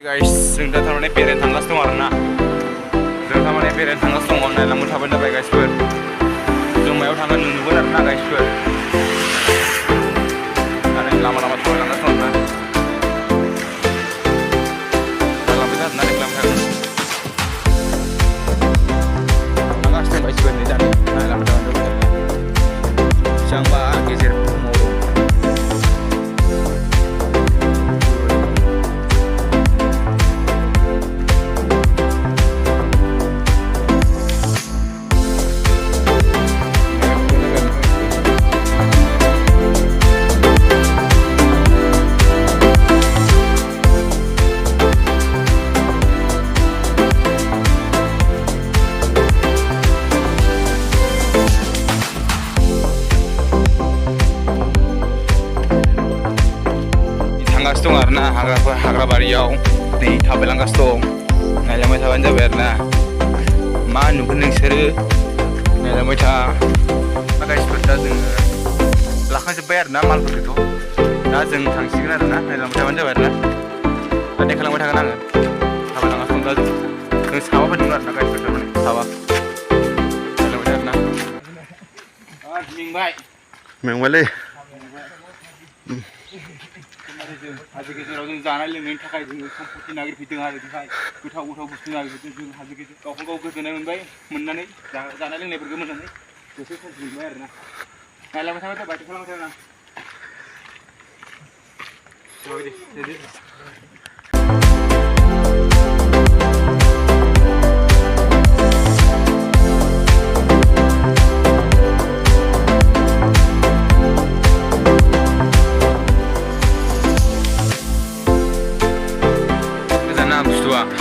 Guys, जों दा थारमाने बेरायनो थांगासिनो दं आरोना जों थारमाने बेरायनो थांगासिनो दं नायलांबाय थाबानो जाबाय गाइसफोर जों मायाव थांगोन नुगोन आरोना गाइसफोर आरो लामा लामा थाबायलांगासिनो दं आरोना जालांबाय आरोना देखायलांबाय थांगासिनो गाइसफोर नै दानो नायलांबाय थाबानो जाबाय बेसेबांबा गेजेर समाव dong arna hagra bariau nih tabelang gas dong nalamai taban jabai arna ma nugun nongsoro nalamai ta guys दा जों लाखांजोब्बाय आरोना मालफोरखौ दा जों थांसिगोन आरोना नायलांबाय थाबानो जाबाय आरोना दा देखायलांबाय थागोन आङो थाबायलांगासिनो दं दा जों साबा फैदों आरोना गाइसफोर थारमाने साबा नायलांबाय आरोना मेंबायलै हाजो गेजेराव जों जानाय लोंनायनि थाखाय जों सम्पति नागिरफैदों आरो बेहाय गोथाव बुस्थु नागिरफैदों जों हाजो गेजेर गावखौ गाव गोजोननाय मोनबाय मोननानै जानाय लोंनायफोरखौ मोननानै गोसो सान्थि मोनबाय आरोना नायलांबाय थाबाय जाबाय खालामबाय थागोन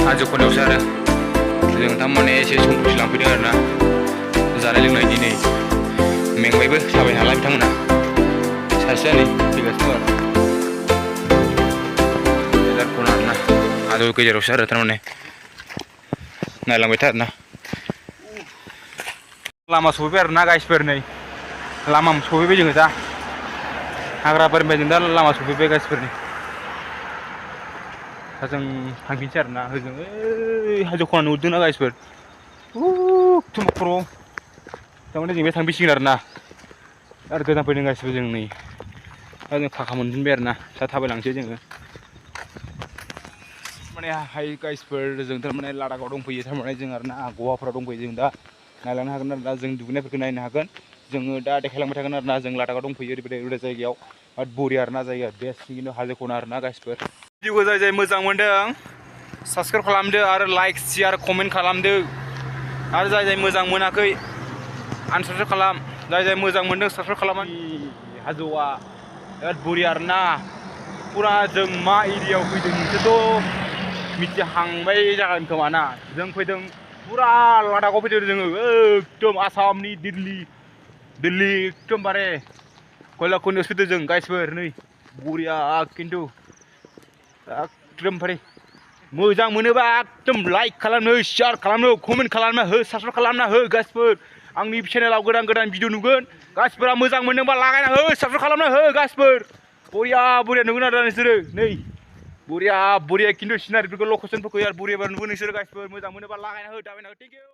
हाजो खनायावसो आरो जों थारमाने एसे सम्पति लांफैदों आरोना जानाय लोंनायनि नै मेंबायबो थाबाय नालाय बिथांमोना सासेया नै फैगासिनो दं आरो खना आरोना हाजो गेजेरावसो आरो थारमाने नायलांबाय था आरोना लामा सफैबाय आरोना गाइसफोर नै लामा सफैबाय जोङो दा हाग्राफोरनिफ्राय जों दा लामा सफैबाय गाइसफोरनि दा जों थांफिनसै आरोना होजों ओइ हाजो खना नुदोंना गाइसफोर एकदम खर'आव थारमाने जों बे थांफिनसिगोन आरोना आरो गोजान फैदों गासिबो जों नै दा जों थाखा मोनफिनबाय आरोना दा थाबायलांसै जोङो माने हाय गाइसफोर जों थारमाने लादाखाव दंफैयो थारमाने जों आरोना गवाफोराव दंफैयो जों दा नायलांनो हागोन आरोना जों दुगैनायफोरखौ नायनो हागोन जोङो दा देखायलांबाय थागोन आरोना जों लादाखाव दंफैयो ओरैबायदि जायगायाव बिराद बरिया आरोना जायगाया बेस्ट खिन्थु हाजो खना आरोना गाइसफोर भिडिअखौ जाय जाय मोजां मोनदों साबस्क्राइब खालामदो आरो लाइक शेयार कमेन्ट खालामदो आरो जाय जाय मोजां मोनाखै आनसाबस्क्राइब खालाम जाय जाय मोजां मोनदों साबस्क्राइब खालाम हाजोआ बिराद बरिया आरोना फुरा जों मा एरियायाव फैदों नोंसोरथ' मिथिहांबाय जागोन खोमा ना जों फैदों फुरा लादाखाव फैदों जोङो एकदम आसामनि दिल्ली एकदमबारे कयलाखनियावसो फैदों जों गाइसफोर नै बरिया खिन्थु एकदमबारे मोजां मोनोबा एकदम लाइक खालामनो शेयार खालामनो कमेन्ट खालामना हो साबस्क्राइब खालामना हो गाइसफोर आंनि चेनेलाव गोदान गोदान भिडिअ नुगोन गाइसफोरा मोजां मोनदोंबा लागायना हो साबस्क्राइब खालामना हो गाइसफोर बरिया नुगोन आरो नोंसोरो नै बरिया खिन्थु सिनारिफोरखौ लकेसनफोरखौ यार बरिया नुगोन नोंसोरो गाइसफोर मोजां मोनोबा लागायना हो दाबायना हो थेंक इउ